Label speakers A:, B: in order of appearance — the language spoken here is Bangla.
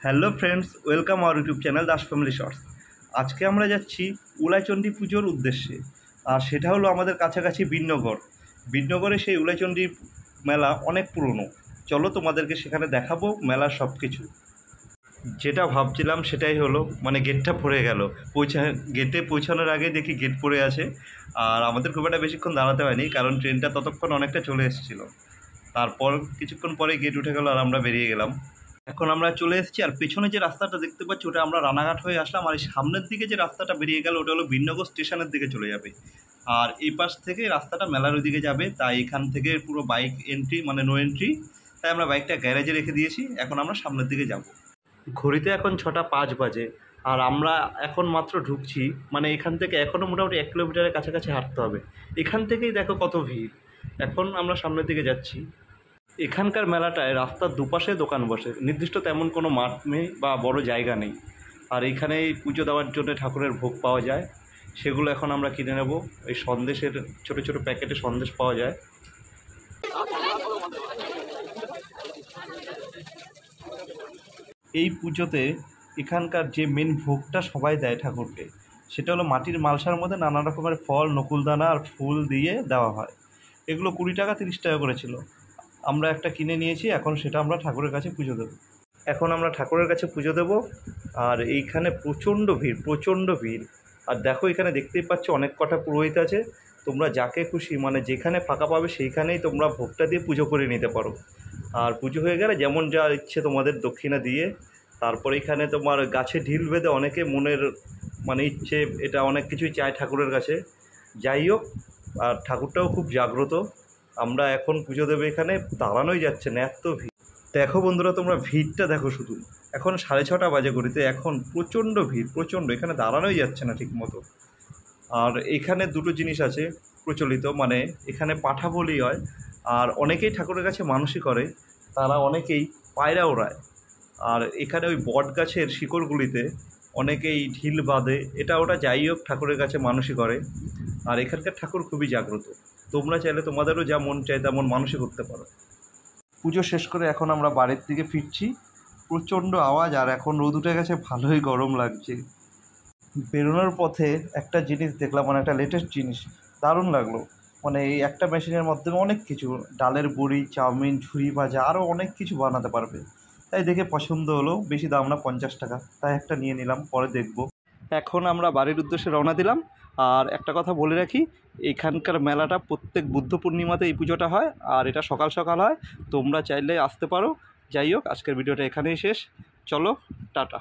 A: Hello friends, welcome our YouTube channel Das family shorts. আজকে আমরা যাচ্ছি উলাইচণ্ডী পুজোর উদ্দেশ্যে, আর সেটা হলো আমাদের কাছাকাছি বিন্নগরে সেই উলাইচণ্ডী মেলা অনেক পুরনো। চলো তোমাদেরকে সেখানে দেখাবো মেলার সব কিছু। যেটা ভাবছিলাম সেটাই হলো, গেটটা পড়ে গেল। গেটে পৌঁছানোর আগে দেখি গেট পড়ে আছে, আর আমাদের খুব একটা বেশিক্ষণ দাঁড়াতে হয়নি, কারণ ট্রেনটা ততক্ষণ অনেকটা চলে এসেছিলো। তারপর কিছুক্ষণ পরে গেট উঠে গেল আর আমরা বেরিয়ে গেলাম। এখন আমরা চলে এসেছি, আর পেছনে যে রাস্তাটা দেখতে পাচ্ছি ওটা আমরা রানাঘাট হয়ে আসলাম, আর এই সামনের দিকে যে রাস্তাটা বেরিয়ে গেল ওটা হলো বিন্নগর স্টেশনের দিকে চলে যাবে। আর এই পাশ থেকে রাস্তাটা মেলার ওইদিকে যাবে, তাই এখান থেকে পুরো বাইক এন্ট্রি নো এন্ট্রি। তাই আমরা বাইকটা গ্যারেজে রেখে দিয়েছি, এখন আমরা সামনের দিকে যাব। ঘড়িতে এখন 6:05 বাজে, আর আমরা এখন মাত্র ঢুকছি। এখান থেকে এখনও মোটামুটি 1 কিলোমিটারের কাছাকাছি হাঁটতে হবে। এখান থেকেই দেখো কত ভিড়। এখন আমরা সামনের দিকে যাচ্ছি। এখানকার মেলাটায় রাস্তার দুপাশে দোকান বসে, নির্দিষ্ট তেমন কোনো মাঠ নেই বা বড় জায়গা নেই। আর এইখানেই পুজো দেওয়ার জন্য ঠাকুরের ভোগ পাওয়া যায়, সেগুলো এখন আমরা কিনে নেব। এই সন্দেশের ছোটো ছোটো প্যাকেটে সন্দেশ পাওয়া যায়। এই পুজোতে এখানকার যে মেন ভোগটা সবাই দেয় ঠাকুরকে, সেটা হলো মাটির মালসার মধ্যে নানা রকমের ফল, নকুলদানা আর ফুল দিয়ে দেওয়া হয়। এগুলো 20 টাকা 30 টাকা করেছিল। আমরা একটা কিনে নিয়েছি, এখন সেটা আমরা ঠাকুরের কাছে পুজো দেবো। এখন আমরা ঠাকুরের কাছে পুজো দেবো, আর এইখানে প্রচণ্ড ভিড়। আর দেখো, এখানে দেখতেই পাচ্ছ অনেক কটা পুরোহিত আছে। তোমরা যাকে খুশি যেখানে ফাঁকা পাবে সেইখানেই তোমরা ভোগটা দিয়ে পুজো করে নিতে পারো। আর পুজো হয়ে গেলে যেমন যা ইচ্ছে তোমাদের দক্ষিণা দিয়ে, তারপরে এখানে তোমার গাছে ঢিল বেঁধে অনেকে মনের ইচ্ছে এটা অনেক কিছুই চায় ঠাকুরের কাছে। যাই হোক, আর ঠাকুরটাও খুব জাগ্রত। আমরা এখন পুজো দেবো, এখানে দাঁড়ানোই যাচ্ছে না, এত ভিড়। দেখো বন্ধুরা, তোমরা ভিড়টা দেখো শুধু। এখন 6:30 বাজে ঘড়িতে, এখন প্রচণ্ড ভিড়, এখানে দাঁড়ানোই যাচ্ছে না ঠিক মতো। আর এখানে দুটো জিনিস আছে প্রচলিত, এখানে পাঠা বলি হয়, আর অনেকেই ঠাকুরের কাছে মানসিক করে, তারা অনেকেই পায়রা ওড়ায়। আর এখানে ওই বট গাছের শিকড়গুলিতে অনেকেই ঢিল বাঁধে, এটা ওটা যাই হোক ঠাকুরের কাছে মানসিক করে। আর এখানকার ঠাকুর খুবই জাগ্রত। তোমরা চাইলে তোমাদেরও যা মন চায় তেমন মানসিক করতে পারো। পুজো শেষ করে এখন আমরা বাড়ির দিকে ফিরছি। প্রচণ্ড আওয়াজ, আর এখন রোদ উঠে গেছে, ভালোই গরম লাগছে। বেরোনোর পথে একটা জিনিস দেখলাম, একটা লেটেস্ট জিনিস, দারুণ লাগলো। এই একটা মেশিনের মাধ্যমে অনেক কিছু, ডালের বড়ি, চাউমিন, ঝুরি ভাজা, আরও অনেক কিছু বানাতে পারবে। তাই দেখে পছন্দ হলো, বেশি দাম না, 50 টাকা, তাই একটা নিয়ে নিলাম, পরে দেখব। এখন আমরা বাড়ির উদ্দেশ্যে রওনা দিলাম। আর একটা কথা বলে রাখি, এখানকার মেলাটা প্রত্যেক বুদ্ধ পূর্ণিমাতে এই পুজোটা হয়, আর এটা সকাল সকাল হয়। তোমরা চাইলে আসতে পারো। যাই হোক, আজকের ভিডিওটা এখানেই শেষ। চলো, টাটা।